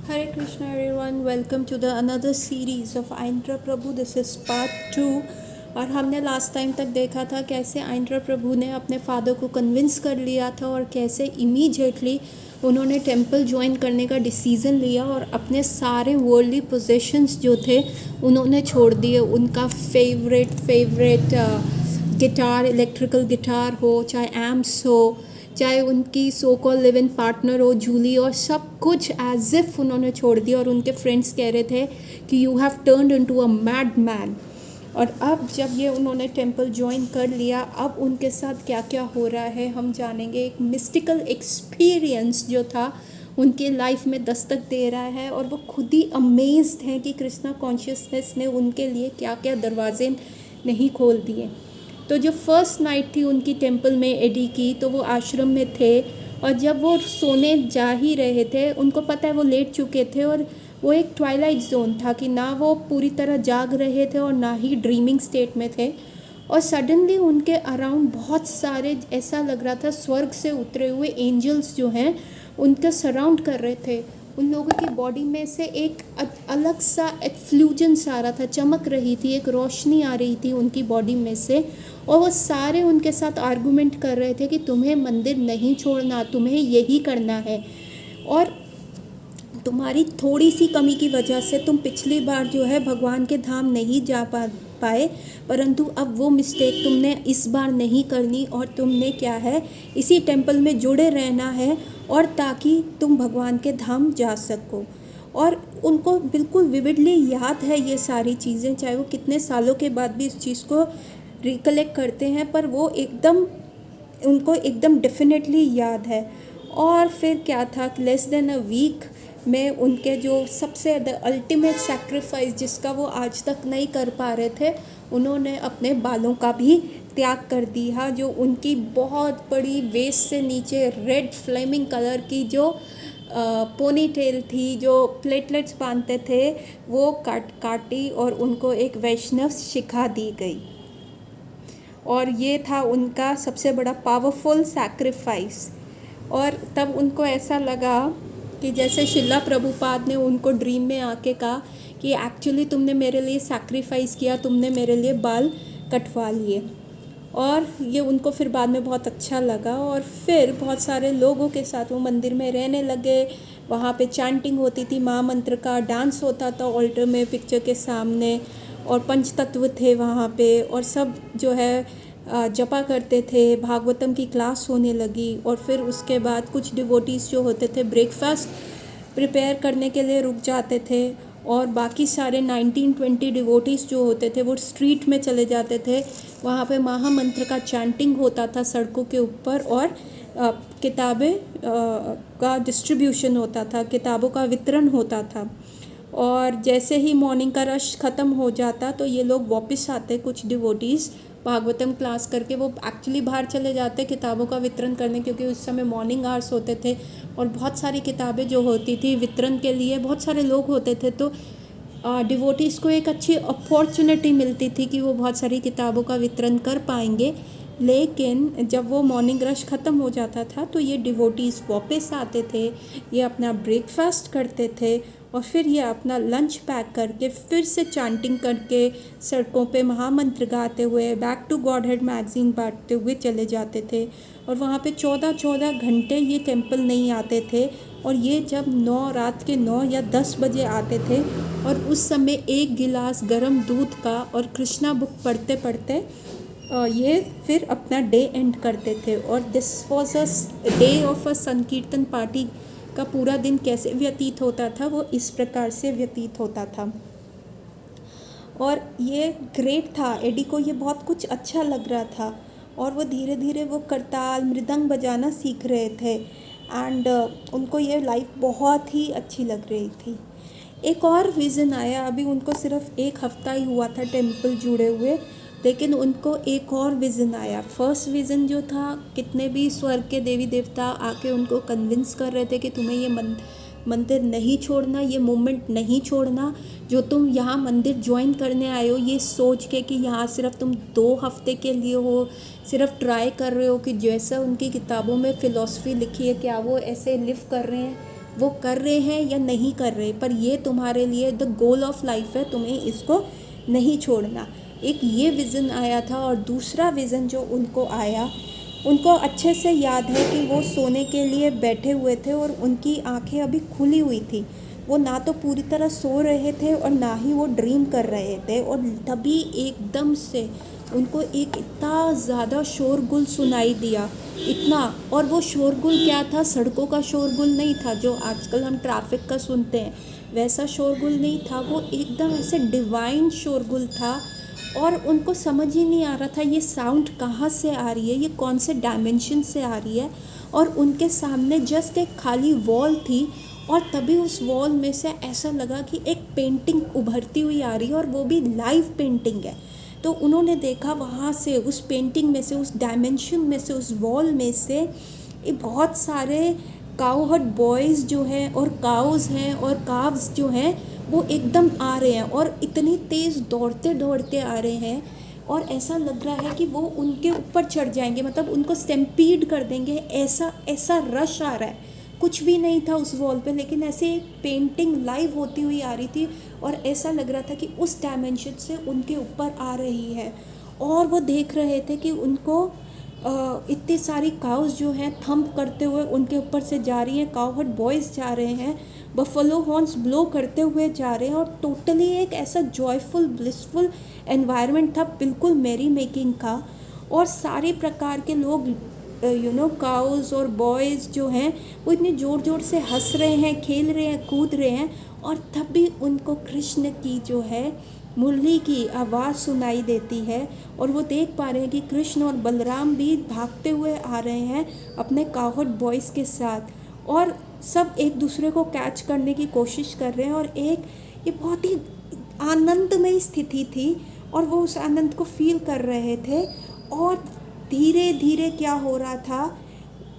Hare Krishna everyone, welcome to the another series of Aindra Prabhu. This is part 2. और हमने last time तक देखा था कैसे आइंद्र प्रभु ने अपने फादर को कन्विंस कर लिया था और कैसे इमीडिएटली उन्होंने टेंपल ज्वाइन करने का डिसीज़न लिया और अपने सारे वर्ल्डली पोजेशंस जो थे उन्होंने छोड़ दिए. उनका फेवरेट गिटार, इलेक्ट्रिकल गिटार हो, चाहे एम्प्स हो, चाहे उनकी सो कॉल लिव इन पार्टनर हो जूली, और सब कुछ एज इफ उन्होंने छोड़ दिया. और उनके फ्रेंड्स कह रहे थे कि you have turned into a mad man. और अब जब ये उन्होंने टेंपल ज्वाइन कर लिया, अब उनके साथ क्या क्या हो रहा है हम जानेंगे. एक मिस्टिकल एक्सपीरियंस जो था उनके लाइफ में दस्तक दे रहा है और वो खुद ही अमेज्ड हैं कि कृष्णा कॉन्शियसनेस ने उनके लिए क्या क्या दरवाजे नहीं खोल दिए. तो जो फर्स्ट नाइट थी उनकी टेंपल में एडी की, तो वो आश्रम में थे और जब वो सोने जा ही रहे थे, उनको पता है वो लेट चुके थे और वो एक ट्वाइलाइट जोन था कि ना वो पूरी तरह जाग रहे थे और ना ही ड्रीमिंग स्टेट में थे. और सडनली उनके अराउंड बहुत सारे, ऐसा लग रहा था स्वर्ग से उतरे हुए एंजल्स जो हैं उनके सराउंड कर रहे थे. उन लोगों की बॉडी में से एक अलग सा एफ्लूजेंस आ रहा था, चमक रही थी, एक रोशनी आ रही थी उनकी बॉडी में से. और वो सारे उनके साथ आर्गूमेंट कर रहे थे कि तुम्हें मंदिर नहीं छोड़ना, तुम्हें यही करना है. और तुम्हारी थोड़ी सी कमी की वजह से तुम पिछली बार जो है भगवान के धाम नहीं जा पाए, परंतु अब वो मिस्टेक तुमने इस बार नहीं करनी और तुमने क्या है इसी टेंपल में जुड़े रहना है, और ताकि तुम भगवान के धाम जा सको. और उनको बिल्कुल विविडली याद है ये सारी चीज़ें, चाहे वो कितने सालों के बाद भी इस चीज़ को रिकलेक्ट करते हैं, पर वो उनको एकदम डेफिनेटली याद है. और फिर क्या था, लेस देन अ वीक में उनके जो सबसे द अल्टीमेट सेक्रीफाइस जिसका वो आज तक नहीं कर पा रहे थे, उन्होंने अपने बालों का भी त्याग कर दिया. जो उनकी बहुत बड़ी वेस्ट से नीचे रेड फ्लेमिंग कलर की जो पोनी टेल थी, जो प्लेटलेट्स बांधते थे, वो काटी और उनको एक वैष्णव शिखा दी गई. और ये था उनका सबसे बड़ा पावरफुल सैक्रिफाइस. और तब उनको ऐसा लगा कि जैसे शिला प्रभुपाद ने उनको ड्रीम में आके कहा कि एक्चुअली तुमने मेरे लिए सैक्रिफाइस किया, तुमने मेरे लिए बाल कटवा लिए. और ये उनको फिर बाद में बहुत अच्छा लगा और फिर बहुत सारे लोगों के साथ वो मंदिर में रहने लगे. वहाँ पे चैंटिंग होती थी, महामंत्र का डांस होता था ऑल्टर में पिक्चर के सामने, और पंचतत्व थे वहाँ पे, और सब जो है जपा करते थे. भागवतम की क्लास होने लगी. और फिर उसके बाद कुछ डिवोटीज़ जो होते थे ब्रेकफास्ट प्रिपेयर करने के लिए रुक जाते थे, और बाकी सारे 19-20 डिवोटीज़ जो होते थे वो स्ट्रीट में चले जाते थे. वहाँ पे महामंत्र का चैंटिंग होता था सड़कों के ऊपर, और किताबें का डिस्ट्रीब्यूशन होता था, किताबों का वितरण होता था. और जैसे ही मॉर्निंग का रश ख़त्म हो जाता तो ये लोग वापस आते, कुछ डिवोटीज़ भागवतम क्लास करके वो एक्चुअली बाहर चले जाते किताबों का वितरण करने, क्योंकि उस समय मॉर्निंग आवर्स होते थे और बहुत सारी किताबें जो होती थी वितरण के लिए बहुत सारे लोग होते थे. तो डिवोटीज़ को एक अच्छी अपॉर्चुनिटी मिलती थी कि वो बहुत सारी किताबों का वितरण कर पाएंगे. लेकिन जब वो मॉर्निंग रश ख़त्म हो जाता था तो ये डिवोटीज़ वापस आते थे, ये अपना ब्रेकफास्ट करते थे और फिर ये अपना लंच पैक करके फिर से चैंटिंग करके सड़कों पे महामंत्र गाते हुए back to Godhead magazine बांटते हुए चले जाते थे. और वहाँ पे 14-14 घंटे ये टेंपल नहीं आते थे. और ये जब रात के 9 या 10 बजे आते थे और उस समय एक गिलास गर्म दूध का और कृष्णा बुक पढ़ते पढ़ते ये फिर अपना डे एंड करते थे. और this was a day of a संकीर्तन पार्टी का पूरा दिन कैसे व्यतीत होता था, वो इस प्रकार से व्यतीत होता था. और ये ग्रेट था, एडी को ये बहुत कुछ अच्छा लग रहा था और वो धीरे धीरे वो करताल मृदंग बजाना सीख रहे थे. एंड उनको ये लाइफ बहुत ही अच्छी लग रही थी. एक और विज़न आया, अभी उनको सिर्फ एक हफ़्ता ही हुआ था टेंपल जुड़े हुए, लेकिन उनको एक और विज़न आया. फर्स्ट विज़न जो था, कितने भी स्वर्ग के देवी देवता आके उनको कन्विंस कर रहे थे कि तुम्हें ये मंदिर नहीं छोड़ना, ये मूवमेंट नहीं छोड़ना. जो तुम यहाँ मंदिर ज्वाइन करने आए हो ये सोच के कि यहाँ सिर्फ तुम 2 हफ्ते के लिए हो, सिर्फ ट्राई कर रहे हो कि जैसा उनकी किताबों में फ़िलॉसफी लिखी है क्या वो ऐसे लिव कर रहे हैं, वो कर रहे हैं या नहीं कर रहे, पर ये तुम्हारे लिए द गोल ऑफ लाइफ है, तुम्हें इसको नहीं छोड़ना। एक ये विज़न आया था। और दूसरा विज़न जो उनको आया, उनको अच्छे से याद है कि वो सोने के लिए बैठे हुए थे और उनकी आंखें अभी खुली हुई थी। वो ना तो पूरी तरह सो रहे थे और ना ही वो ड्रीम कर रहे थे। और तभी एकदम से उनको एक इतना ज़्यादा शोरगुल सुनाई दिया, इतना। और वो शोरगुल क्या था? सड़कों का शोरगुल नहीं था जो आजकल हम ट्रैफिक का सुनते हैं, वैसा शोरगुल नहीं था। वो एकदम ऐसे डिवाइन शोरगुल था। और उनको समझ ही नहीं आ रहा था ये साउंड कहाँ से आ रही है, ये कौन से डायमेंशन से आ रही है। और उनके सामने जस्ट एक खाली वॉल थी और तभी उस वॉल में से ऐसा लगा कि एक पेंटिंग उभरती हुई आ रही है और वो भी लाइव पेंटिंग है। तो उन्होंने देखा वहाँ से, उस पेंटिंग में से, उस डायमेंशन में से, उस वॉल में से ये बहुत सारे काउहर्ड बॉयज़ जो हैं और काउज़ हैं और काव्स जो हैं वो एकदम आ रहे हैं और इतनी तेज़ दौड़ते दौड़ते आ रहे हैं। और ऐसा लग रहा है कि वो उनके ऊपर चढ़ जाएंगे, मतलब उनको स्टैम्पीड कर देंगे, ऐसा ऐसा रश आ रहा है। कुछ भी नहीं था उस वॉल पे, लेकिन ऐसे एक पेंटिंग लाइव होती हुई आ रही थी और ऐसा लग रहा था कि उस डायमेंशन से उनके ऊपर आ रही है। और वो देख रहे थे कि उनको इतनी सारी काउज जो हैं थंप करते हुए उनके ऊपर से जा रही हैं, काउहर्ड बॉयज़ जा रहे हैं, बफलो हॉर्न्स ब्लो करते हुए जा रहे हैं। और टोटली एक ऐसा जॉयफुल ब्लिसफुल एनवायरनमेंट था, बिल्कुल मैरी मेकिंग का। और सारे प्रकार के लोग काउज और बॉयज़ जो हैं वो इतने ज़ोर ज़ोर से हंस रहे हैं, खेल रहे हैं, कूद रहे हैं। और तब भी उनको कृष्ण की जो है मुरली की आवाज़ सुनाई देती है और वो देख पा रहे हैं कि कृष्ण और बलराम भी भागते हुए आ रहे हैं अपने काउहर्ड बॉयज़ के साथ। और सब एक दूसरे को कैच करने की कोशिश कर रहे हैं। और ये बहुत ही आनंदमयी स्थिति थी और वो उस आनंद को फील कर रहे थे। और धीरे धीरे क्या हो रहा था,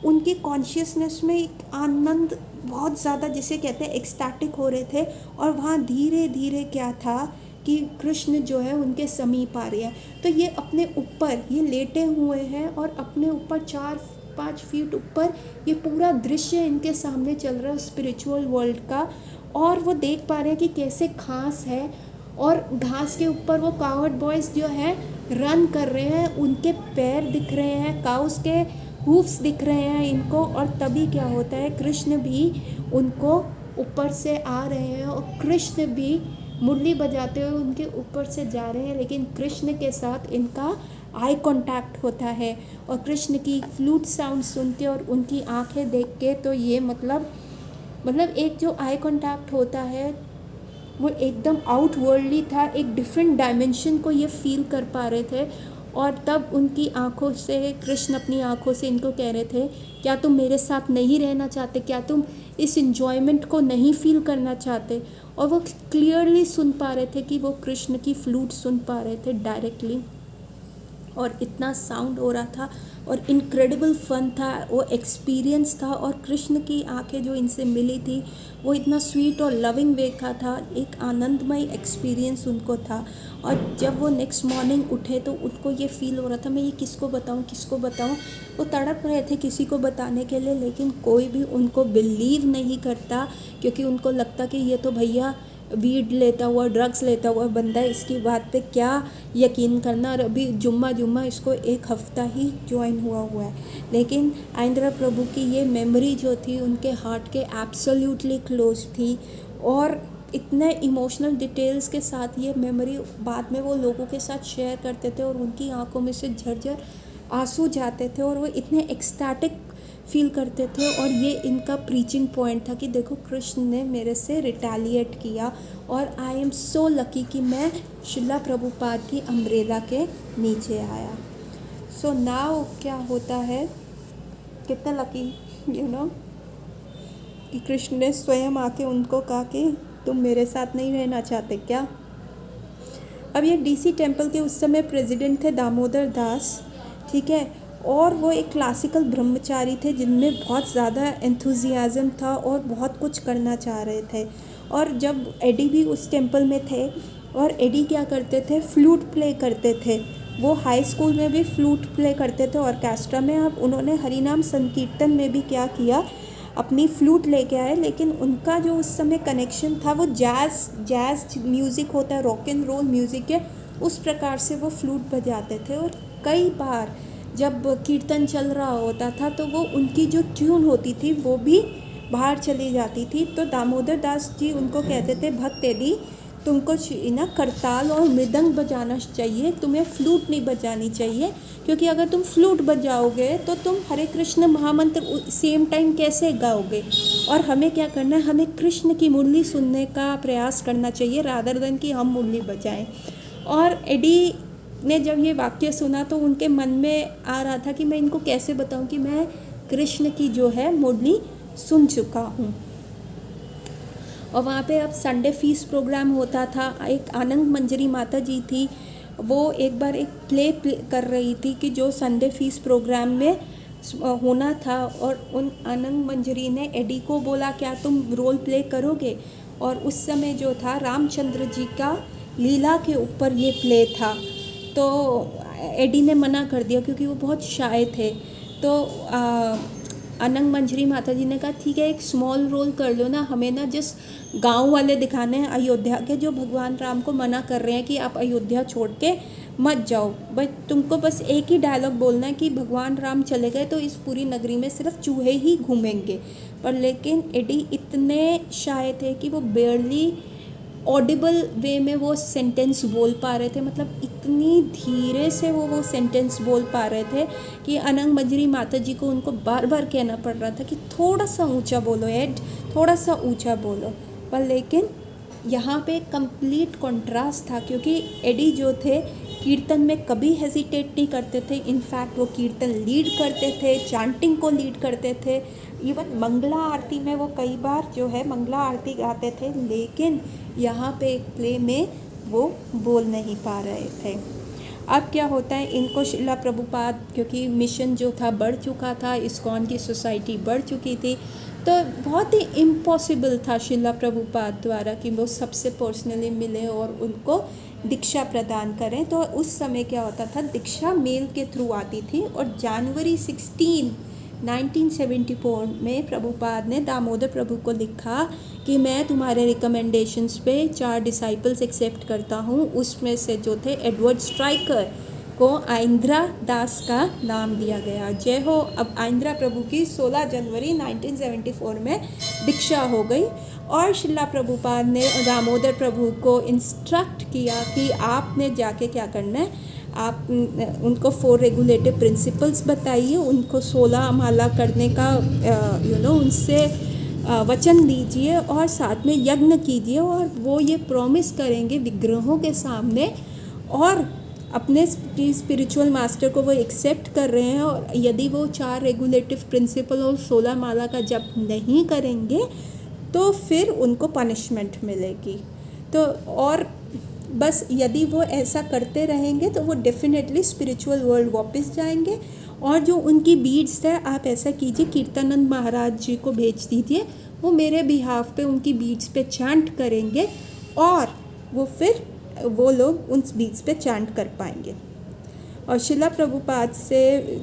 उनकी कॉन्शियसनेस में एक आनंद बहुत ज़्यादा, जिसे कहते हैं एक्सटैटिक, हो रहे थे। और वहाँ धीरे धीरे क्या था कि कृष्ण जो है उनके समीप आ रहे हैं। तो ये अपने ऊपर ये लेटे हुए हैं और अपने ऊपर 4-5 फीट ऊपर ये पूरा दृश्य इनके सामने चल रहा है स्पिरिचुअल वर्ल्ड का। और वो देख पा रहे हैं कि कैसे घास है और घास के ऊपर वो काउहर्ड बॉयज़ जो है रन कर रहे हैं, उनके पैर दिख रहे हैं, काउस के हूफ्स दिख रहे हैं इनको। और तभी क्या होता है, कृष्ण भी उनको ऊपर से आ रहे हैं और कृष्ण भी मुरली बजाते हुए उनके ऊपर से जा रहे हैं। लेकिन कृष्ण के साथ इनका आई कांटेक्ट होता है और कृष्ण की फ्लूट साउंड सुन के और उनकी आंखें देख के, तो ये मतलब एक जो आई कांटेक्ट होता है वो एकदम आउटवर्ल्डली था, एक डिफरेंट डायमेंशन को ये फील कर पा रहे थे। और तब उनकी आंखों से, कृष्ण अपनी आंखों से इनको कह रहे थे, क्या तुम मेरे साथ नहीं रहना चाहते, क्या तुम इस इन्जॉयमेंट को नहीं फील करना चाहते। और वो क्लियरली सुन पा रहे थे कि वो कृष्ण की फ्लूट सुन पा रहे थे डायरेक्टली। और इतना साउंड हो रहा था और इनक्रेडिबल फन था, वो एक्सपीरियंस था। और कृष्ण की आंखें जो इनसे मिली थी वो इतना स्वीट और लविंग वे का था, एक आनंदमय एक्सपीरियंस उनको था। और जब वो नेक्स्ट मॉर्निंग उठे तो उनको ये फील हो रहा था, मैं ये किसको बताऊँ। वो तड़प रहे थे किसी को बताने के लिए, लेकिन कोई भी उनको बिलीव नहीं करता, क्योंकि उनको लगता कि ये तो भैया वीड लेता हुआ, ड्रग्स लेता हुआ बंदा है, इसकी बात पे क्या यकीन करना। और अभी जुम्मा इसको 1 हफ्ता ही ज्वाइन हुआ है। लेकिन आइंद्रा प्रभु की ये मेमोरी जो थी उनके हार्ट के एब्सोल्युटली क्लोज थी। और इतने इमोशनल डिटेल्स के साथ ये मेमोरी बाद में वो लोगों के साथ शेयर करते थे और उनकी आंखों में से झरझर आंसू जाते थे और वो इतने एक्सटैटिक फील करते थे। और ये इनका प्रीचिंग पॉइंट था कि देखो कृष्ण ने मेरे से रिटेलिएट किया और आई एम सो लकी कि मैं शिला प्रभुपाद की अम्ब्रेला के नीचे आया। सो नाउ क्या होता है, कितना लकी कि कृष्ण ने स्वयं आके उनको कहा कि तुम मेरे साथ नहीं रहना चाहते क्या। अब ये डीसी टेम्पल के उस समय प्रेसिडेंट थे दामोदर दास, ठीक है। और वो एक क्लासिकल ब्रह्मचारी थे जिनमें बहुत ज़्यादा एंथुजियाज़म था और बहुत कुछ करना चाह रहे थे। और जब एडी भी उस टेम्पल में थे, और एडी क्या करते थे, फ्लूट प्ले करते थे। वो हाई स्कूल में भी फ्लूट प्ले करते थे ऑर्केस्ट्रा में। अब उन्होंने हरिनाम संकीर्तन में भी क्या किया, अपनी फ्लूट लेके आए, लेकिन उनका जो उस समय कनेक्शन था वो जैज़ म्यूज़िक होता है, रॉक एंड रोल म्यूज़िक है, उस प्रकार से वो फ्लूट बजाते थे। और कई बार जब कीर्तन चल रहा होता था तो वो उनकी जो ट्यून होती थी वो भी बाहर चली जाती थी। तो दामोदर दास जी उनको कहते थे, भक्त यदि तुमको ना करताल और मृदंग बजाना चाहिए, तुम्हें फ्लूट नहीं बजानी चाहिए, क्योंकि अगर तुम फ्लूट बजाओगे तो तुम हरे कृष्ण महामंत्र सेम टाइम कैसे गाओगे। और हमें क्या करना है, हमें कृष्ण की मुरली सुनने का प्रयास करना चाहिए रादर देन कि हम मुरली बजाएं। और एडी ने जब ये वाक्य सुना तो उनके मन में आ रहा था कि मैं इनको कैसे बताऊं कि मैं कृष्ण की जो है मुरली सुन चुका हूँ। और वहाँ पे अब संडे फीस्ट प्रोग्राम होता था। एक आनंद मंजरी माता जी थी, वो एक बार एक प्ले कर रही थी कि जो संडे फीस्ट प्रोग्राम में होना था, और उन आनंद मंजरी ने एडी को बोला क्या तुम रोल प्ले करोगे। और उस समय जो था रामचंद्र जी का लीला के ऊपर ये प्ले था, तो एडी ने मना कर दिया क्योंकि वो बहुत शाय थे। तो आनंद मंजरी माता जी ने कहा ठीक है, एक स्मॉल रोल कर लो ना, हमें ना जिस गांव वाले दिखाने हैं अयोध्या के, जो भगवान राम को मना कर रहे हैं कि आप अयोध्या छोड़ के मत जाओ, बस तुमको बस एक ही डायलॉग बोलना है कि भगवान राम चले गए तो इस पूरी नगरी में सिर्फ चूहे ही घूमेंगे। पर लेकिन एडी इतने शाय थे कि वो बेयरली ऑडिबल वे में वो सेंटेंस बोल पा रहे थे, मतलब इतनी धीरे से वो सेंटेंस बोल पा रहे थे कि आनंद मंजरी माता जी को उनको बार बार कहना पड़ रहा था कि थोड़ा सा ऊंचा बोलो एड, थोड़ा सा ऊंचा बोलो। पर लेकिन यहाँ पे कंप्लीट कंट्रास्ट था, क्योंकि एडी जो थे कीर्तन में कभी हेजिटेट नहीं करते थे। इनफैक्ट वो कीर्तन लीड करते थे, चांटिंग को लीड करते थे। इवन मंगला आरती में वो कई बार जो है मंगला आरती गाते थे, लेकिन यहाँ पे एक प्ले में वो बोल नहीं पा रहे थे। अब क्या होता है, इनको शिला प्रभुपाद, क्योंकि मिशन जो था बढ़ चुका था, इस्कॉन की सोसाइटी बढ़ चुकी थी, तो बहुत ही इम्पॉसिबल था शिला प्रभुपाद द्वारा कि वो सबसे पर्सनली मिले और उनको दीक्षा प्रदान करें। तो उस समय क्या होता था, दीक्षा मेल के थ्रू आती थी। और जनवरी 16, 1974 में प्रभुपाद ने दामोदर प्रभु को लिखा कि मैं तुम्हारे रिकमेंडेशंस पे 4 डिसाइपल्स एक्सेप्ट करता हूँ। उसमें से जो थे एडवर्ड स्ट्राइकर को आइंद्रा दास का नाम दिया गया। जय हो। अब आइंद्रा प्रभु की 16 जनवरी 1974 में दीक्षा हो गई, और शिला प्रभुपाद ने दामोदर प्रभु को इंस्ट्रक्ट किया कि आपने जाके क्या करना है, आप उनको 4 रेगुलेटिव प्रिंसिपल्स बताइए, उनको 16 माला करने का उनसे वचन दीजिए, और साथ में यज्ञ कीजिए, और वो ये प्रॉमिस करेंगे विग्रहों के सामने और अपने स्पिरिचुअल मास्टर को वो एक्सेप्ट कर रहे हैं, और यदि वो 4 रेगुलेटिव प्रिंसिपल और 16 माला का जप नहीं करेंगे तो फिर उनको पनिशमेंट मिलेगी। तो और बस यदि वो ऐसा करते रहेंगे तो वो डेफिनेटली स्पिरिचुअल वर्ल्ड वापस जाएंगे। और जो उनकी बीड्स है, आप ऐसा कीजिए, कीर्तनानंद महाराज जी को भेज दीजिए, वो मेरे बिहाफ पे उनकी बीड्स पे चैंट करेंगे, और वो लोग उन बीड्स पे चैंट कर पाएंगे। और शिला प्रभुपाद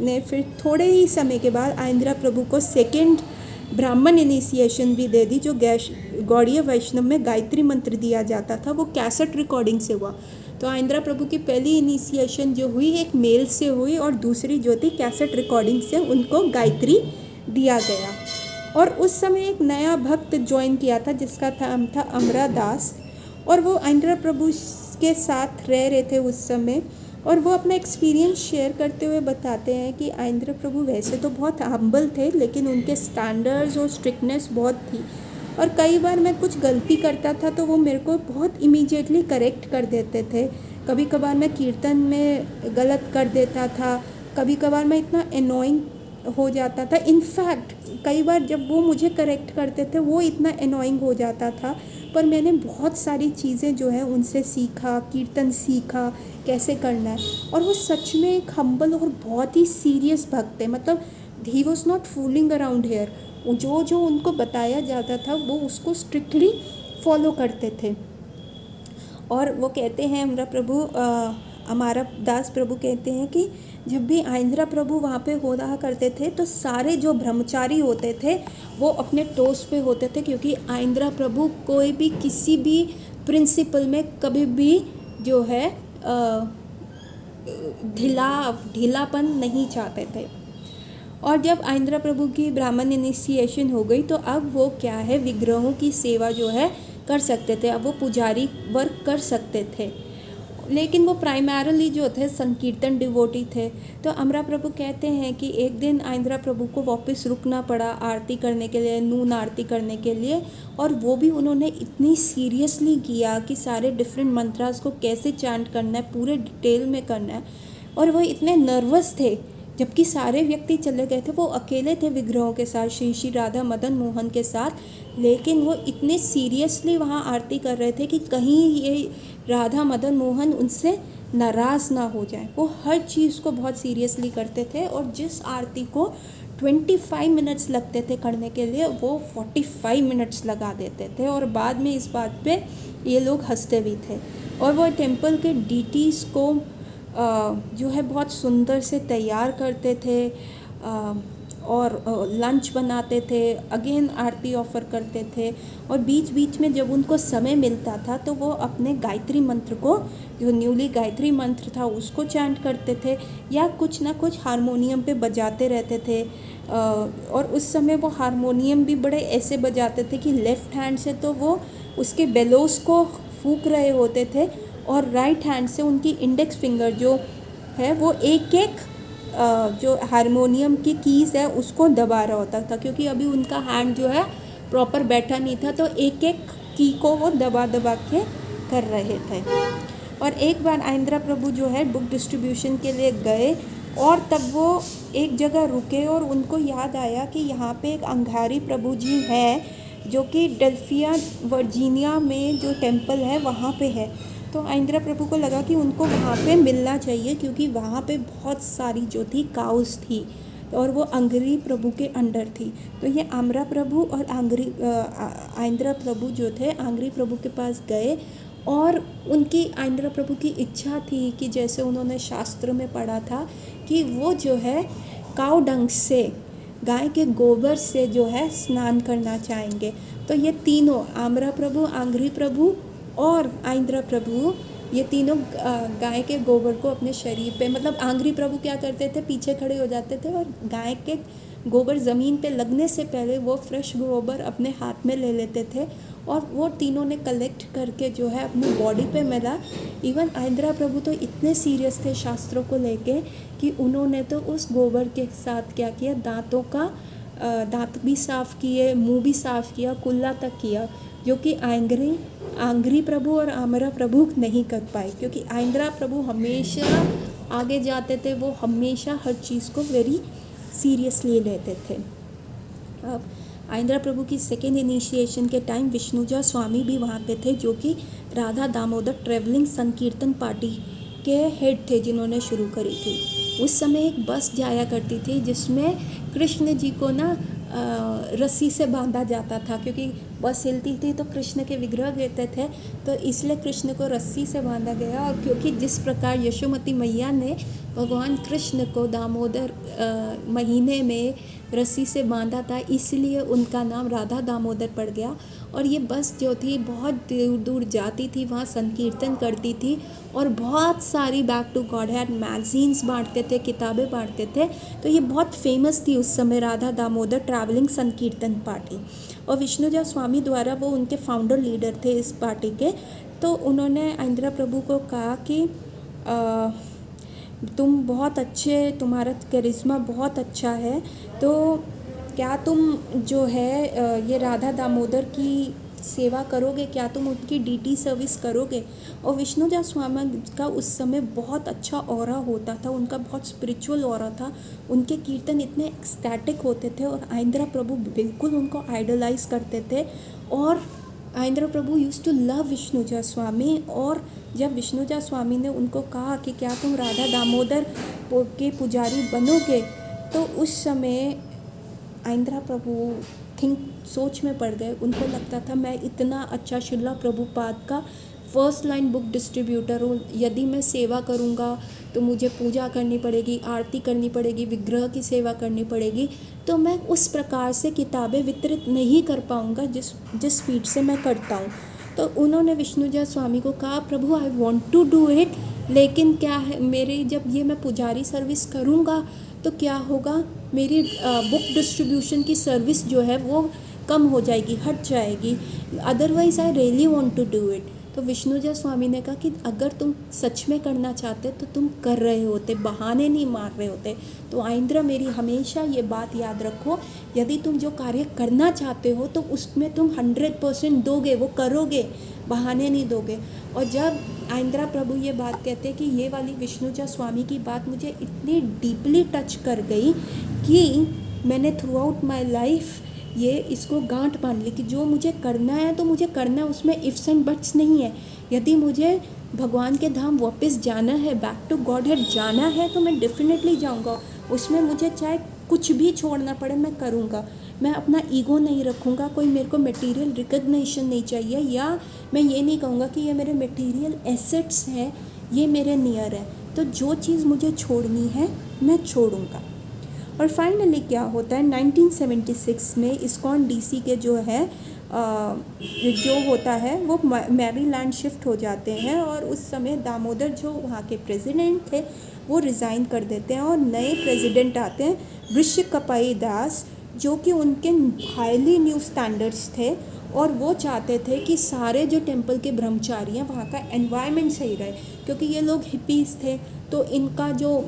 ने फिर थोड़े ही समय के बाद आइंद्रा प्रभु को 2nd ब्राह्मण इनिशिएशन भी दे दी, जो गौड़ीय वैष्णव में गायत्री मंत्र दिया जाता था, वो कैसेट रिकॉर्डिंग से हुआ। तो आइंद्रा प्रभु की पहली इनिशिएशन जो हुई एक मेल से हुई, और दूसरी जो थी कैसेट रिकॉर्डिंग से उनको गायत्री दिया गया। और उस समय एक नया भक्त ज्वाइन किया था जिसका नाम था अमरा दास, और वो आइंद्रा प्रभु के साथ रह रहे थे उस समय। और वो अपना एक्सपीरियंस शेयर करते हुए बताते हैं कि आइंद्रा प्रभु वैसे तो बहुत हम्बल थे, लेकिन उनके स्टैंडर्ड्स और स्ट्रिक्टनेस बहुत थी, और कई बार मैं कुछ गलती करता था तो वो मेरे को बहुत इमीडिएटली करेक्ट कर देते थे। कभी कभार मैं कीर्तन में गलत कर देता था, कभी कभार मैं इतना एनोइंग हो जाता था। इनफैक्ट कई बार जब वो मुझे करेक्ट करते थे वो इतना एनोइंग हो जाता था, पर मैंने बहुत सारी चीज़ें जो है उनसे सीखा, कीर्तन सीखा कैसे करना है। और वो सच में एक हम्बल और बहुत ही सीरियस भक्त है, मतलब he was not fooling around hair. जो उनको बताया जाता था वो उसको स्ट्रिक्टली फॉलो करते थे। और वो कहते हैं हमारा दास प्रभु कहते हैं कि जब भी आइंद्रा प्रभु वहाँ पे हो रहा करते थे तो सारे जो ब्रह्मचारी होते थे वो अपने टोस पे होते थे, क्योंकि आइंद्रा प्रभु कोई भी किसी भी प्रिंसिपल में कभी भी जो है ढीलापन नहीं चाहते थे। और जब आइंद्रा प्रभु की ब्राह्मण इनिशिएशन हो गई तो अब वो क्या है, विग्रहों की सेवा जो है कर सकते थे, अब वो पुजारी वर्क कर सकते थे। लेकिन वो प्राइमरली जो थे संकीर्तन डिवोटी थे। तो अमरा प्रभु कहते हैं कि एक दिन आइंद्रा प्रभु को वापस रुकना पड़ा आरती करने के लिए, नून आरती करने के लिए, और वो भी उन्होंने इतनी सीरियसली किया कि सारे डिफरेंट मंत्रास को कैसे चैंट करना है, पूरे डिटेल में करना है। और वो इतने नर्वस थे, जबकि सारे व्यक्ति चले गए थे, वो अकेले थे विग्रहों के साथ, श्री श्री राधा मदन मोहन के साथ, लेकिन वो इतने सीरियसली वहाँ आरती कर रहे थे कि कहीं ये राधा मदन मोहन उनसे नाराज़ ना हो जाए। वो हर चीज़ को बहुत सीरियसली करते थे, और जिस आरती को 25 मिनट्स लगते थे करने के लिए वो 45 मिनट्स लगा देते थे। और बाद में इस बात पे ये लोग हंसते भी थे। और वो टेम्पल के डीटीज़ को जो है बहुत सुंदर से तैयार करते थे, और लंच बनाते थे, अगेन आरती ऑफ़र करते थे। और बीच बीच में जब उनको समय मिलता था तो वो अपने गायत्री मंत्र को, जो न्यूली गायत्री मंत्र था, उसको चैंट करते थे, या कुछ ना कुछ हारमोनियम पे बजाते रहते थे। और उस समय वो हारमोनियम भी बड़े ऐसे बजाते थे कि लेफ़्ट हैंड से तो वो उसके बेलोस को फूंक रहे होते थे, और राइट हैंड से उनकी इंडेक्स फिंगर जो है वो एक एक जो हारमोनियम की कीज़ है उसको दबा रहा होता था, क्योंकि अभी उनका हैंड जो है प्रॉपर बैठा नहीं था, तो एक एक की को वो दबा दबा के कर रहे थे। और एक बार आइंद्रा प्रभु जो है बुक डिस्ट्रीब्यूशन के लिए गए, और तब वो एक जगह रुके और उनको याद आया कि यहाँ पे एक अंगारी प्रभु जी हैं जो कि डेल्फिया वर्जीनिया में जो टेम्पल है वहाँ पे है। तो आइंद्रा प्रभु को लगा कि उनको वहाँ पे मिलना चाहिए, क्योंकि वहाँ पे बहुत सारी जो थी काउस थी, और वो अंगरी प्रभु के अंडर थी। तो ये आमरा प्रभु और आइंद्रा प्रभु जो थे आंगरी प्रभु के पास गए, और उनकी आइंद्रा प्रभु की इच्छा थी कि जैसे उन्होंने शास्त्र में पढ़ा था कि वो जो है काऊ डंग से, गाय के गोबर से जो है स्नान करना चाहेंगे। तो ये तीनों, आमरा प्रभु, आंगरी प्रभु और आइंद्रा प्रभु, ये तीनों गाय के गोबर को अपने शरीर पे, मतलब आंगरी प्रभु क्या करते थे, पीछे खड़े हो जाते थे और गाय के गोबर ज़मीन पे लगने से पहले वो फ्रेश गोबर अपने हाथ में ले लेते थे, और वो तीनों ने कलेक्ट करके जो है अपनी बॉडी पे मिला। इवन आइंद्रा प्रभु तो इतने सीरियस थे शास्त्रों को लेके कि उन्होंने तो उस गोबर के साथ क्या किया, दांत भी साफ़ किए, मुंह भी साफ़ किया, कुल्ला तक किया, जो कि आंगरी प्रभु और आमरा प्रभु नहीं कर पाए, क्योंकि आइंद्रा प्रभु हमेशा आगे जाते थे, वो हमेशा हर चीज़ को वेरी सीरियसली लेते थे। अब आइंद्रा प्रभु की सेकेंड इनिशिएशन के टाइम विष्णुजा स्वामी भी वहाँ पे थे, जो कि राधा दामोदर ट्रेवलिंग संकीर्तन पार्टी के हेड थे जिन्होंने शुरू करी थी। उस समय एक बस जाया करती थी जिसमें कृष्ण जी को ना रस्सी से बांधा जाता था, क्योंकि बस हिलती थी तो कृष्ण के विग्रह गिरते थे, तो इसलिए कृष्ण को रस्सी से बांधा गया। और क्योंकि जिस प्रकार यशोमती मैया ने भगवान कृष्ण को दामोदर महीने में रस्सी से बांधा था, इसलिए उनका नाम राधा दामोदर पड़ गया। और ये बस जो थी बहुत दूर दूर जाती थी, वहाँ संकीर्तन करती थी, और बहुत सारी back to Godhead magazines बांटते थे, किताबें बांटते थे। तो ये बहुत फेमस थी उस समय, राधा दामोदर ट्रैवलिंग संकीर्तन पार्टी। और विष्णुजा स्वामी द्वारा वो उनके फाउंडर लीडर थे इस पार्टी के। तो उन्होंने आइंद्रा प्रभु को कहा कि तुम बहुत अच्छे, तुम्हारा करिश्मा बहुत अच्छा है, तो क्या तुम जो है ये राधा दामोदर की सेवा करोगे, क्या तुम उनकी डीटी सर्विस करोगे। और विष्णुजा स्वामी का उस समय बहुत अच्छा ऑरा होता था, उनका बहुत स्पिरिचुअल ऑरा था, उनके कीर्तन इतने एक्सटैटिक होते थे, और आइंद्रा प्रभु बिल्कुल उनको आइडलाइज करते थे। और आइंद्रा प्रभु यूज्ड टू लव विष्णुजा स्वामी। और जब विष्णुजा स्वामी ने उनको कहा कि क्या तुम राधा दामोदर के पुजारी बनोगे, तो उस समय आइंद्रा प्रभु सोच में पड़ गए। उनको लगता था मैं इतना अच्छा श्रीला प्रभुपाद का फर्स्ट लाइन बुक डिस्ट्रीब्यूटर हूँ। यदि मैं सेवा करूँगा तो मुझे पूजा करनी पड़ेगी, आरती करनी पड़ेगी, विग्रह की सेवा करनी पड़ेगी, तो मैं उस प्रकार से किताबें वितरित नहीं कर पाऊँगा जिस स्पीड से मैं करता हूँ। तो उन्होंने विष्णुजा स्वामी को कहा, प्रभु I want to do it, लेकिन क्या है मेरी, जब ये मैं पुजारी सर्विस करूँगा तो क्या होगा, मेरी बुक डिस्ट्रीब्यूशन की सर्विस जो है वो कम हो जाएगी, हट जाएगी। Otherwise I really want to do it. तो विष्णुजा स्वामी ने कहा कि अगर तुम सच में करना चाहते तो तुम कर रहे होते, बहाने नहीं मार रहे होते। तो आइंद्रा मेरी हमेशा ये बात याद रखो, यदि तुम जो कार्य करना चाहते हो तो उसमें तुम 100% दोगे, वो करोगे, बहाने नहीं दोगे। और जब आइंद्रा प्रभु ये बात कहते हैं कि ये वाली विष्णुजा स्वामी की बात मुझे इतनी डीपली टच कर गई कि मैंने थ्रू आउट माई लाइफ ये इसको गांठ बांध ली कि जो मुझे करना है तो मुझे करना है, उसमें इफ्स एंड बट्स नहीं है। यदि मुझे भगवान के धाम वापस जाना है, बैक टू गॉड हेड जाना है, तो मैं डेफिनेटली जाऊंगा। उसमें मुझे चाहे कुछ भी छोड़ना पड़े मैं करूंगा। मैं अपना ईगो नहीं रखूंगा, कोई मेरे को मटेरियल रिकग्निशन नहीं चाहिए, या मैं ये नहीं कहूँगा कि ये मेरे मटेरियल एसेट्स हैं, ये मेरे नियर है। तो जो चीज़ मुझे छोड़नी है मैं छोड़ूंगा। और फाइनली क्या होता है, 1976 में इस्कॉन डीसी के जो है जो होता है वो मैरीलैंड शिफ्ट हो जाते हैं, और उस समय दामोदर जो वहाँ के प्रेसिडेंट थे वो रिज़ाइन कर देते हैं और नए प्रेसिडेंट आते हैं वृषकपाई दास, जो कि उनके हाईली न्यू स्टैंडर्ड्स थे, और वो चाहते थे कि सारे जो टेम्पल के ब्रह्मचारी हैं वहाँ का एनवायरनमेंट सही रहे, क्योंकि ये लोग हिपीज़ थे। तो इनका जो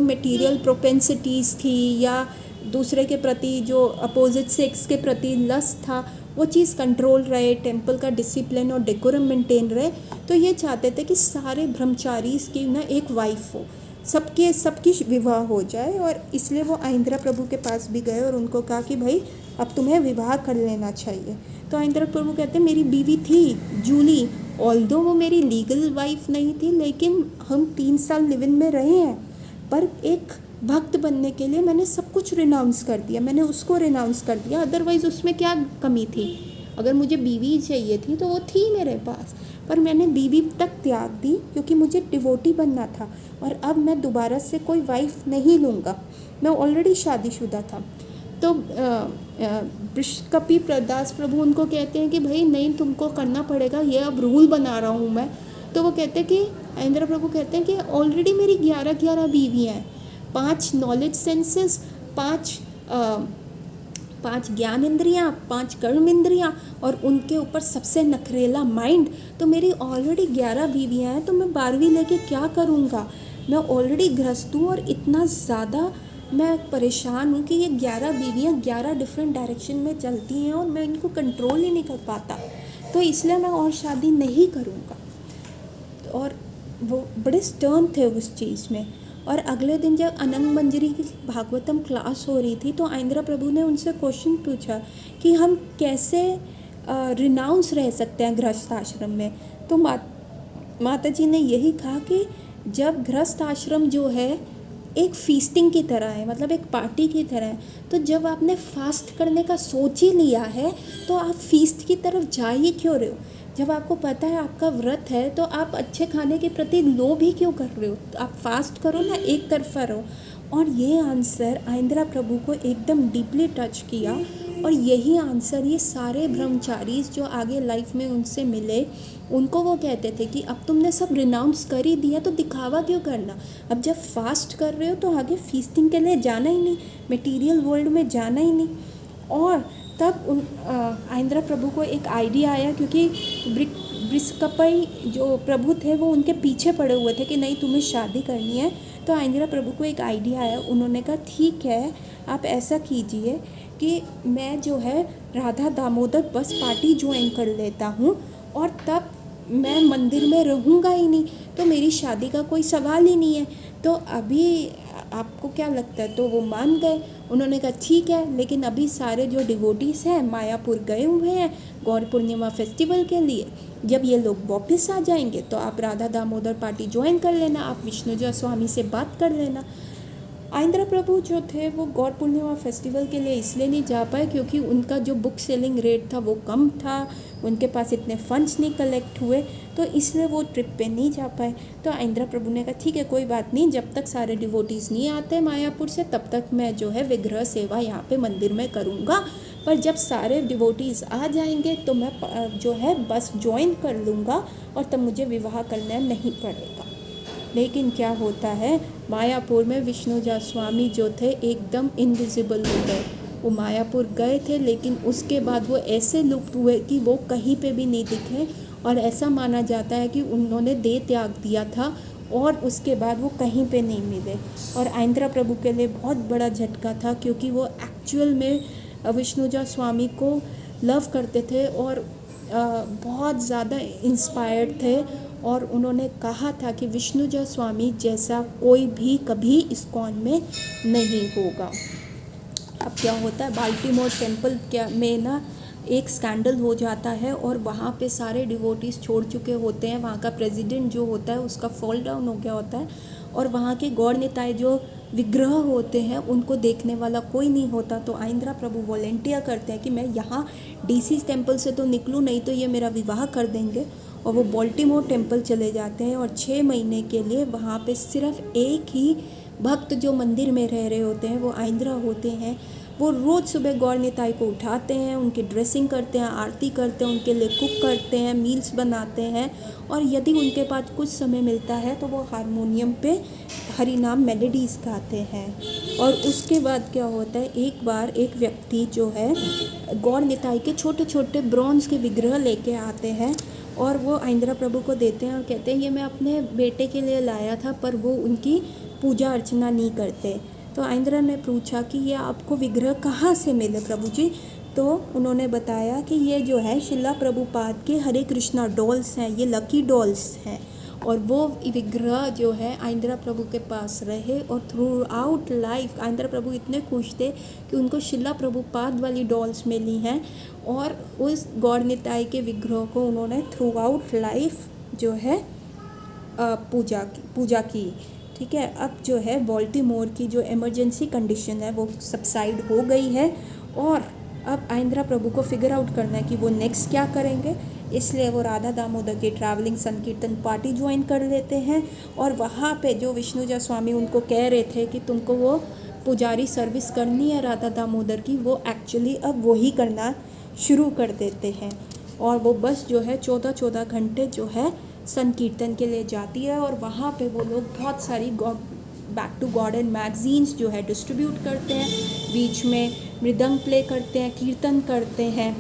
मटेरियल प्रोपेंसिटीज़ थी या दूसरे के प्रति जो अपोजिट सेक्स के प्रति लस्ट था, वो चीज़ कंट्रोल रहे, टेम्पल का डिसिप्लिन और डेकोरम मेंटेन रहे। तो ये चाहते थे कि सारे ब्रह्मचारीज़ की ना एक वाइफ हो, सबकी विवाह हो जाए। और इसलिए वो आइंद्रा प्रभु के पास भी गए और उनको कहा कि भाई अब तुम्हें विवाह कर लेना चाहिए। तो आइंद्रा प्रभु कहते हैं मेरी बीवी थी जूली, ऑल्दो वो मेरी लीगल वाइफ नहीं थी, लेकिन हम 3 साल लिव इन में रहे हैं, पर एक भक्त बनने के लिए मैंने सब कुछ रिनाउंस कर दिया, मैंने उसको रिनाउंस कर दिया। अदरवाइज़ उसमें क्या कमी थी, अगर मुझे बीवी चाहिए थी तो वो थी मेरे पास, पर मैंने बीवी तक त्याग दी क्योंकि मुझे डिवोटी बनना था। और अब मैं दोबारा से कोई वाइफ नहीं लूँगा, मैं ऑलरेडी शादीशुदा था। तो वृषकपी दास प्रभु उनको कहते हैं कि भाई नहीं, तुमको करना पड़ेगा, ये अब रूल बना रहा हूँ मैं। तो वो कहते हैं कि आइंद्रा प्रभु कहते हैं कि ऑलरेडी मेरी 11 बीवियाँ हैं, 5 नॉलेज सेंसेस, 5 ज्ञान इंद्रियाँ, 5 कर्म इंद्रियाँ, और उनके ऊपर सबसे नखरेला माइंड। तो मेरी ऑलरेडी 11 बीवियाँ हैं, तो मैं 12वीं लेके क्या करूँगा। मैं ऑलरेडी गृहस्थ हूँ और इतना ज़्यादा मैं परेशान हूँ कि ये 11 बीवियाँ 11 डिफरेंट डायरेक्शन में चलती हैं और मैं इनको कंट्रोल ही नहीं कर पाता, तो इसलिए मैं और शादी नहीं करूँगा। और वो बड़े स्टर्न थे उस चीज़ में। और अगले दिन जब अनंग मंजरी की भागवतम क्लास हो रही थी तो आइंद्रा प्रभु ने उनसे क्वेश्चन पूछा कि हम कैसे रिनाउंस रह सकते हैं गृहस्थ आश्रम में। तो माता जी ने यही कहा कि जब गृहस्थ आश्रम जो है एक फीस्टिंग की तरह है, मतलब एक पार्टी की तरह है, तो जब आपने फास्ट करने का सोच ही लिया है तो आप फीस्ट की तरफ जा ही क्यों रहे हो। जब आपको पता है आपका व्रत है तो आप अच्छे खाने के प्रति लोभ ही क्यों कर रहे हो। आप फास्ट करो ना, एक तरफा रहो। और ये आंसर आइंद्रा प्रभु को एकदम डीपली टच किया, और यही आंसर ये सारे ब्रह्मचारी जो आगे लाइफ में उनसे मिले उनको वो कहते थे कि अब तुमने सब रिनाउंस कर ही दिया तो दिखावा क्यों करना। अब जब फास्ट कर रहे हो तो आगे फीस्टिंग के लिए जाना ही नहीं, मटेरियल वर्ल्ड में जाना ही नहीं। और तब आइंद्रा प्रभु को एक आइडिया आया, क्योंकि वृषकपाई जो प्रभु थे वो उनके पीछे पड़े हुए थे कि नहीं तुम्हें शादी करनी है। तो आइंद्रा प्रभु को एक आइडिया आया, उन्होंने कहा ठीक है आप ऐसा कीजिए कि मैं जो है राधा दामोदर बस पार्टी ज्वाइन कर लेता हूँ, और तब मैं मंदिर में रहूँगा ही नहीं, तो मेरी शादी का कोई सवाल ही नहीं है। तो अभी आपको क्या लगता है। तो वो मान गए, उन्होंने कहा ठीक है, लेकिन अभी सारे जो डिवोटीज़ हैं मायापुर गए हुए हैं गौर पूर्णिमा फेस्टिवल के लिए। जब ये लोग वापस आ जाएंगे तो आप राधा दामोदर पार्टी ज्वाइन कर लेना, आप विष्णुजा स्वामी से बात कर लेना। आइंद्रा प्रभु जो थे वो गौर पूर्णिमा फेस्टिवल के लिए इसलिए नहीं जा पाए क्योंकि उनका जो बुक सेलिंग रेट था वो कम था, उनके पास इतने फंड्स नहीं कलेक्ट हुए, तो इसलिए वो ट्रिप पे नहीं जा पाए। तो आइंद्रा प्रभु ने कहा ठीक है कोई बात नहीं, जब तक सारे डिवोटीज़ नहीं आते मायापुर से तब तक मैं जो है विग्रह सेवा यहाँ पे मंदिर में करूँगा, पर जब सारे डिवोटीज़ आ जाएंगे तो मैं जो है बस ज्वाइन कर लूँगा और तब मुझे विवाह करना नहीं पड़ेगा। लेकिन क्या होता है, मायापुर में विष्णुजा स्वामी जो थे एकदम इनविजिबल हो गए। वो मायापुर गए थे लेकिन उसके बाद वो ऐसे लुप्त हुए कि वो कहीं पे भी नहीं दिखे, और ऐसा माना जाता है कि उन्होंने देह त्याग दिया था और उसके बाद वो कहीं पे नहीं मिले। और आइंद्रा प्रभु के लिए बहुत बड़ा झटका था क्योंकि वो एक्चुअल में विष्णुजा स्वामी को लव करते थे और बहुत ज़्यादा इंस्पायर्ड थे, और उन्होंने कहा था कि विष्णुजा स्वामी जैसा कोई भी कभी इस्कॉन में नहीं होगा। अब क्या होता है, बाल्टीमोर टेम्पल में ना एक स्कैंडल हो जाता है और वहाँ पे सारे डिवोटीज़ छोड़ चुके होते हैं, वहाँ का प्रेसिडेंट जो होता है उसका फॉल डाउन हो गया होता है, और वहाँ के गौड़ निताई जो विग्रह होते हैं उनको देखने वाला कोई नहीं होता। तो आइंद्रा प्रभु वॉलेंटियर करते हैं कि मैं यहाँ डीसी टेम्पल से तो निकलूँ, नहीं तो ये मेरा विवाह कर देंगे, और वो बाल्टीमोर टेम्पल चले जाते हैं और 6 महीने के लिए वहाँ पे सिर्फ एक ही भक्त जो मंदिर में रह रहे होते हैं वो आइंद्रा होते हैं। वो रोज़ सुबह गौर निताई को उठाते हैं, उनकी ड्रेसिंग करते हैं, आरती करते हैं, उनके लिए कुक करते हैं, मील्स बनाते हैं, और यदि उनके पास कुछ समय मिलता है तो वो हारमोनियम पे हरि नाम मेलोडीज़ गाते हैं। और उसके बाद क्या होता है, एक बार एक व्यक्ति जो है गौर निताई के छोटे छोटे ब्रॉन्ज के विग्रह लेके आते हैं और वो आइंद्रा प्रभु को देते हैं और कहते हैं ये मैं अपने बेटे के लिए लाया था, पर वो उनकी पूजा अर्चना नहीं करते। तो आइंद्रा ने पूछा कि ये आपको विग्रह कहाँ से मिले प्रभु जी? तो उन्होंने बताया कि ये जो है शिला प्रभुपाद के हरे कृष्णा डॉल्स हैं, ये लकी डॉल्स हैं, और वो विग्रह जो है आइंद्रा प्रभु के पास रहे, और थ्रू आउट लाइफ आइंद्रा प्रभु इतने खुश थे कि उनको शिला प्रभुपाद वाली डॉल्स मिली हैं, और उस गौर निताई के विग्रह को उन्होंने थ्रू आउट लाइफ जो है पूजा की। ठीक है, अब जो है बाल्टीमोर की जो इमरजेंसी कंडीशन है वो सबसाइड हो गई है, और अब आइंद्रा प्रभु को फिगर आउट करना है कि वो नेक्स्ट क्या करेंगे। इसलिए वो राधा दामोदर की ट्रैवलिंग संकीर्तन पार्टी ज्वाइन कर लेते हैं, और वहाँ पे जो विष्णुजा स्वामी उनको कह रहे थे कि तुमको वो पुजारी सर्विस करनी है राधा दामोदर की, वो एक्चुअली अब वही करना शुरू कर देते हैं, और वो बस जो है 14 घंटे जो है संकीर्तन के लिए जाती है, और वहाँ पे वो लोग बहुत सारी back to God and magazines जो है डिस्ट्रीब्यूट करते हैं, बीच में मृदंग प्ले करते हैं, कीर्तन करते हैं।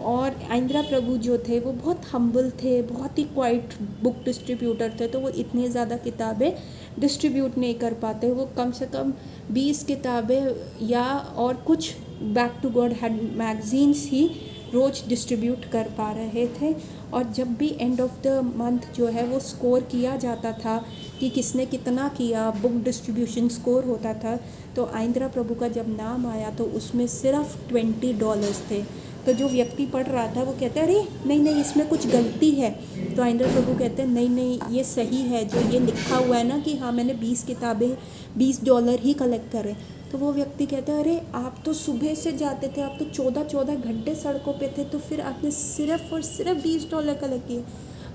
और आइंद्रा प्रभु जो थे वो बहुत हम्बल थे, बहुत ही क्वाइट बुक डिस्ट्रीब्यूटर थे, तो वो इतनी ज़्यादा किताबें डिस्ट्रीब्यूट नहीं कर पाते। वो कम से कम 20 किताबें या और कुछ बैक टू गॉड मैगजीन्स ही रोज़ डिस्ट्रीब्यूट कर पा रहे थे। और जब भी एंड ऑफ द मंथ जो है वो स्कोर किया जाता था कि किसने कितना किया, बुक डिस्ट्रीब्यूशन स्कोर होता था, तो आइंद्रा प्रभु का जब नाम आया तो उसमें सिर्फ $20 थे। तो जो व्यक्ति पढ़ रहा था वो कहता है अरे नहीं इसमें कुछ गलती है, तो आइंद्रा प्रभु कहते हैं नहीं ये सही है, जो ये लिखा हुआ है ना कि हाँ मैंने 20 किताबें $20 ही कलेक्ट करे। तो वो व्यक्ति कहता है अरे आप तो सुबह से जाते थे, आप तो 14 घंटे सड़कों पे थे, तो फिर आपने सिर्फ और सिर्फ $20 कलेक्ट किए।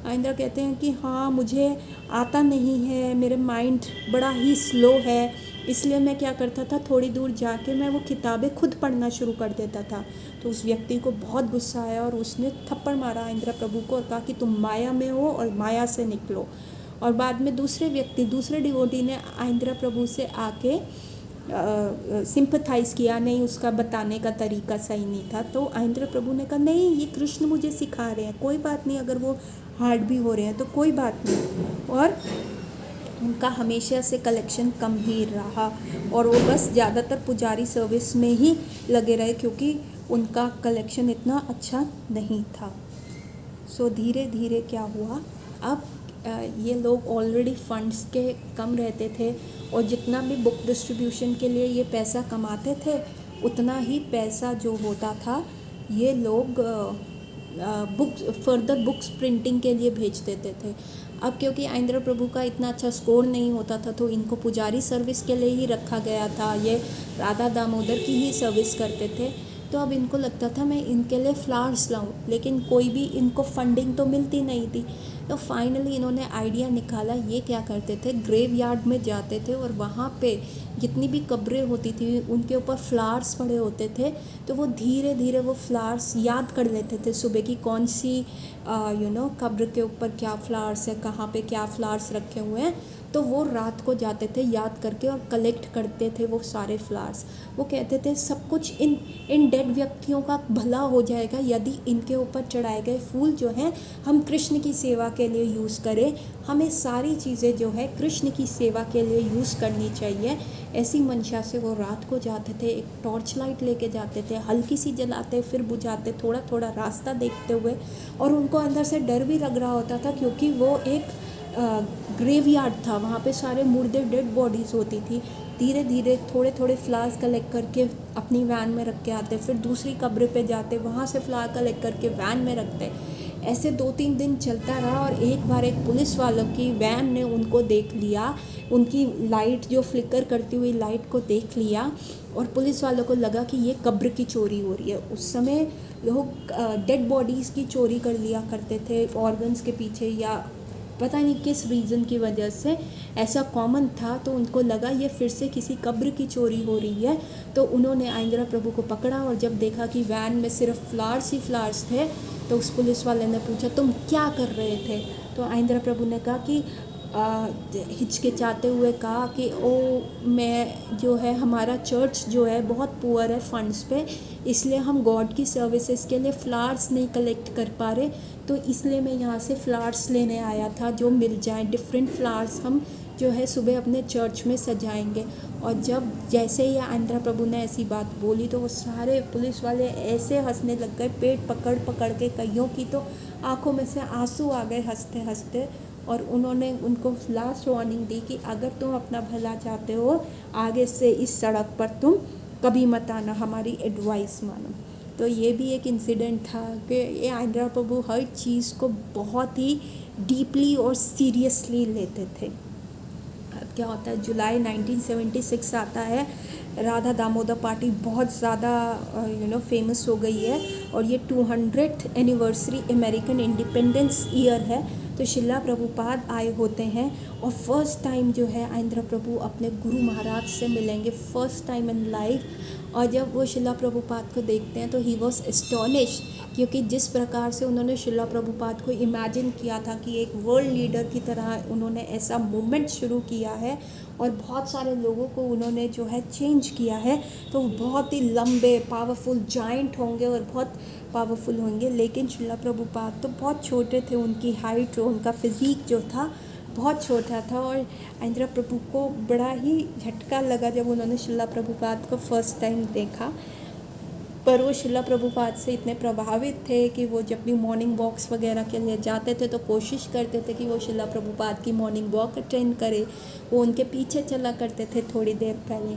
आइंद्रा कहते हैं कि हाँ मुझे आता नहीं है, मेरे माइंड बड़ा ही स्लो है, इसलिए मैं क्या करता था थोड़ी दूर जाके मैं वो किताबें खुद पढ़ना शुरू कर देता था। तो उस व्यक्ति को बहुत गुस्सा आया और उसने थप्पड़ मारा आइंद्रा प्रभु को और कहा कि तुम माया में हो और माया से निकलो। और बाद में दूसरे डिवोटी ने आइंद्रा प्रभु से आके सिंपथाइज़ किया, नहीं उसका बताने का तरीका सही नहीं था। तो आइंद्रा प्रभु ने कहा नहीं ये कृष्ण मुझे सिखा रहे हैं, कोई बात नहीं, अगर वो हार्ड भी हो रहे हैं तो कोई बात नहीं। और उनका हमेशा से कलेक्शन कम ही रहा और वो बस ज़्यादातर पुजारी सर्विस में ही लगे रहे क्योंकि उनका कलेक्शन इतना अच्छा नहीं था। सो धीरे धीरे क्या हुआ, अब ये लोग ऑलरेडी फंड्स के कम रहते थे और जितना भी बुक डिस्ट्रीब्यूशन के लिए ये पैसा कमाते थे उतना ही पैसा जो होता था ये लोग फर्दर बुक्स प्रिंटिंग के लिए भेज देते थे। अब क्योंकि आइंद्र प्रभु का इतना अच्छा स्कोर नहीं होता था तो इनको पुजारी सर्विस के लिए ही रखा गया था। ये राधा दामोदर की ही सर्विस करते थे। तो अब इनको लगता था मैं इनके लिए फ्लावर्स लाऊं, लेकिन कोई भी इनको फंडिंग तो मिलती नहीं थी। तो फाइनली इन्होंने आइडिया निकाला। ये क्या करते थे, ग्रेव यार्ड में जाते थे और वहाँ पे जितनी भी कब्रें होती थी उनके ऊपर फ्लावर्स पड़े होते थे। तो वो धीरे धीरे वो फ्लावर्स याद कर लेते थे सुबह की कौन सी कब्र के ऊपर क्या फ्लावर्स है, कहाँ पे क्या फ्लावर्स रखे हुए हैं। तो वो रात को जाते थे याद करके और कलेक्ट करते थे वो सारे फ्लावर्स। वो कहते थे सब कुछ इन डेड व्यक्तियों का भला हो जाएगा यदि इनके ऊपर चढ़ाए गए फूल जो हैं हम कृष्ण की सेवा के लिए यूज़ करें। हमें सारी चीज़ें जो है कृष्ण की सेवा के लिए यूज़ करनी चाहिए। ऐसी मंशा से वो रात को जाते थे, एक टॉर्च लाइट लेके जाते थे, हल्की सी जलाते फिर बुझाते, थोड़ा थोड़ा रास्ता देखते हुए। और उनको अंदर से डर भी लग रहा होता था क्योंकि वो एक ग्रेवयार्ड था, वहाँ पे सारे मुर्दे डेड बॉडीज़ होती थी। धीरे धीरे थोड़े थोड़े फ्लावर्स कलेक्ट करके अपनी वैन में रख के आते, फिर दूसरी कब्र पे जाते, वहाँ से फ्लावर कलेक्ट करके वैन में रखते। ऐसे 2-3 दिन चलता रहा और एक बार एक पुलिस वालों की वैन ने उनको देख लिया, उनकी लाइट जो फ्लिकर करती हुई लाइट को देख लिया और पुलिस वालों को लगा कि ये कब्र की चोरी हो रही है। उस समय लोग डेड बॉडीज़ की चोरी कर लिया करते थे ऑर्गन्स के पीछे, या पता नहीं किस रीज़न की वजह से ऐसा कॉमन था। तो उनको लगा ये फिर से किसी कब्र की चोरी हो रही है। तो उन्होंने आइंद्रा प्रभु को पकड़ा और जब देखा कि वैन में सिर्फ फ्लावर्स ही फ्लावर्स थे तो उस पुलिस वाले ने पूछा तुम क्या कर रहे थे। तो आइंद्रा प्रभु ने कहा कि हिचकिचाते हुए कहा कि मैं जो है हमारा चर्च जो है बहुत पुअर है फंड्स पे, इसलिए हम गॉड की सर्विसेज के लिए फ़्लावर्स नहीं कलेक्ट कर पा रहे, तो इसलिए मैं यहाँ से फ़्लावर्स लेने आया था जो मिल जाए। डिफरेंट फ्लावर्स हम जो है सुबह अपने चर्च में सजाएंगे। और जब जैसे ही आइंद्रा प्रभु ने ऐसी बात बोली तो वो सारे पुलिस वाले ऐसे हंसने लग गए, पेट पकड़ पकड़ के, कईयों की तो आंखों में से आंसू आ गए हंसते हंसते। और उन्होंने उनको लास्ट वार्निंग दी कि अगर तुम अपना भला चाहते हो आगे से इस सड़क पर तुम कभी मत आना, हमारी एडवाइस मानो। तो ये भी एक इंसिडेंट था कि ये आइंद्रा प्रभु हर चीज़ को बहुत ही डीपली और सीरियसली लेते थे। अब क्या होता है, जुलाई 1976 आता है, राधा दामोदर पार्टी बहुत ज़्यादा फेमस हो गई है और ये 200th anniversary American independence year है। तो शिला प्रभुपाद आए होते हैं और फर्स्ट टाइम जो है आइंद्रा प्रभु अपने गुरु महाराज से मिलेंगे, फर्स्ट टाइम इन लाइफ। और जब वो शिला प्रभुपाद को देखते हैं तो ही वॉज एस्टॉनिश, क्योंकि जिस प्रकार से उन्होंने शिला प्रभुपाद को इमेजिन किया था कि एक वर्ल्ड लीडर की तरह उन्होंने ऐसा मूवमेंट शुरू किया है और बहुत सारे लोगों को उन्होंने जो है चेंज किया है, तो वो बहुत ही लंबे पावरफुल जाइंट होंगे और बहुत पावरफुल होंगे। लेकिन शिला प्रभुपाद तो बहुत छोटे थे, उनकी हाइट और उनका फिज़ीक जो था बहुत छोटा था। और आइंद्रा प्रभु को बड़ा ही झटका लगा जब उन्होंने शिला प्रभुपाद को फर्स्ट टाइम देखा। पर वो शिला प्रभुपाद से इतने प्रभावित थे कि वो जब भी मॉर्निंग वॉक्स वगैरह के लिए जाते थे तो कोशिश करते थे कि वो शिला प्रभुपाद की मॉर्निंग वॉक अटेंड करे। वो उनके पीछे चला करते थे थोड़ी देर पहले।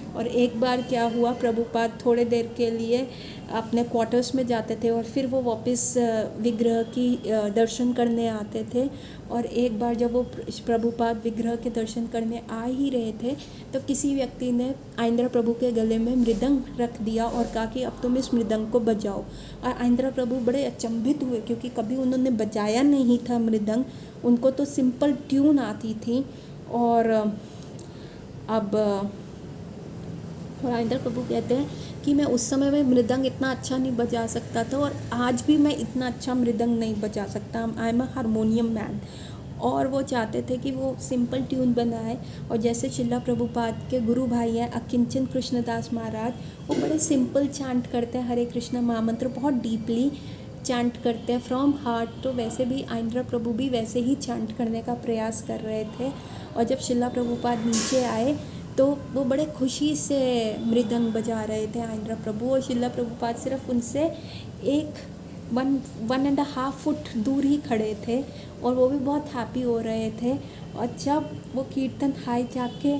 और एक बार क्या हुआ, प्रभुपाद थोड़े देर के लिए अपने क्वार्टर्स में जाते थे और फिर वो वापस विग्रह की दर्शन करने आते थे। और एक बार जब वो प्रभुपाद विग्रह के दर्शन करने आ ही रहे थे तो किसी व्यक्ति ने आइंद्रा प्रभु के गले में मृदंग रख दिया और कहा कि अब तुम इस मृदंग को बजाओ। और आइंद्रा प्रभु बड़े अचंभित हुए क्योंकि कभी उन्होंने बजाया नहीं था मृदंग, उनको तो सिंपल ट्यून आती थी। और आइंद्रा प्रभु कहते हैं कि मैं उस समय में मृदंग इतना अच्छा नहीं बजा सकता था और आज भी मैं इतना अच्छा मृदंग नहीं बजा सकता, I am a harmonium man. और वो चाहते थे कि वो सिंपल ट्यून बनाए। और जैसे शिला प्रभुपाद के गुरु भाई हैं अकिंचन कृष्णदास महाराज, वो बड़े सिंपल चांट करते हैं हरे कृष्ण महामंत्र, बहुत डीपली चांट करते हैं फ्रॉम हार्ट। तो वैसे भी आइंद्रा प्रभु भी वैसे ही चांट करने का प्रयास कर रहे थे। और जब शिला प्रभुपाद नीचे आए तो वो बड़े खुशी से मृदंग बजा रहे थे आइंद्रा प्रभु, और शिला प्रभुपाद सिर्फ उनसे 1.5 फुट दूर ही खड़े थे और वो भी बहुत हैप्पी हो रहे थे। और जब वो कीर्तन हाई जाके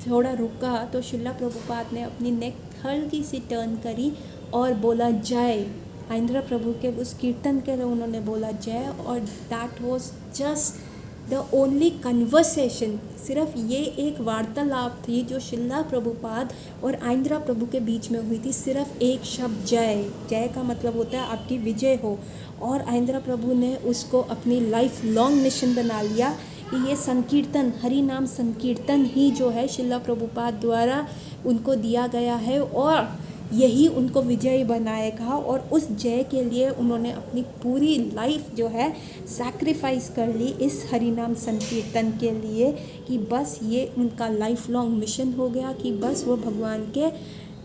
थोड़ा रुका तो शिला प्रभुपाद ने अपनी नेक हल्की सी टर्न करी और बोला जय। आइंद्रा प्रभु के उस कीर्तन के लिए उन्होंने बोला जय, और that was just the only conversation, सिर्फ ये एक वार्तालाप थी जो शिला प्रभुपाद और आइंद्रा प्रभु के बीच में हुई थी। सिर्फ एक शब्द जय, जय का मतलब होता है आपकी विजय हो, और आइंद्रा प्रभु ने उसको अपनी लाइफ लॉन्ग मिशन बना लिया कि ये संकीर्तन, हरि नाम संकीर्तन ही जो है शिला प्रभुपाद द्वारा उनको दिया गया है और यही उनको विजयी बनाएगा। और उस जय के लिए उन्होंने अपनी पूरी लाइफ जो है सैक्रिफाइस कर ली इस हरिनाम संकीर्तन के लिए, कि बस ये उनका लाइफ लॉन्ग मिशन हो गया कि बस वो भगवान के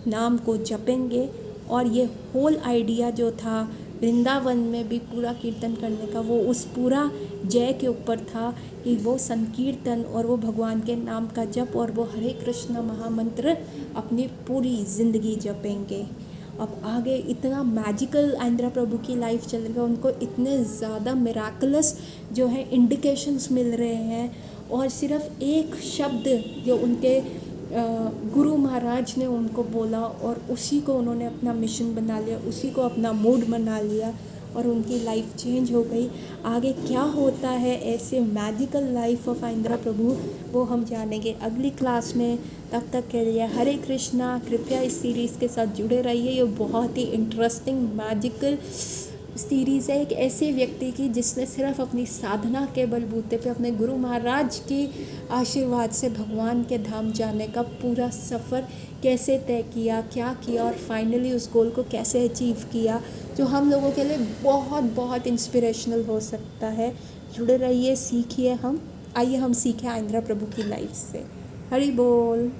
नाम को जपेंगे। और ये होल आइडिया जो था वृंदावन में भी पूरा कीर्तन करने का, वो उस पूरा जय के ऊपर था कि वो संकीर्तन और वो भगवान के नाम का जप और वो हरे कृष्ण महामंत्र अपनी पूरी ज़िंदगी जपेंगे। अब आगे इतना मैजिकल आइंद्रा प्रभु की लाइफ चल रही है, उनको इतने ज़्यादा मिराकुलस जो है इंडिकेशंस मिल रहे हैं, और सिर्फ एक शब्द जो उनके गुरु महाराज ने उनको बोला और उसी को उन्होंने अपना मिशन बना लिया, उसी को अपना मूड बना लिया और उनकी लाइफ चेंज हो गई। आगे क्या होता है ऐसे मैजिकल लाइफ ऑफ आइंद्रा प्रभु, वो हम जानेंगे अगली क्लास में। तब तक के लिए हरे कृष्णा। कृपया इस सीरीज़ के साथ जुड़े रहिए, ये बहुत ही इंटरेस्टिंग मैजिकल सीरीज़ है एक ऐसे व्यक्ति की जिसने सिर्फ अपनी साधना के बलबूते पे अपने गुरु महाराज की आशीर्वाद से भगवान के धाम जाने का पूरा सफ़र कैसे तय किया, क्या किया और फाइनली उस गोल को कैसे अचीव किया, जो हम लोगों के लिए बहुत बहुत इंस्पिरेशनल हो सकता है। जुड़े रहिए, सीखिए। आइए हम सीखें आइंद्रा प्रभु की लाइफ से। हरि बोल।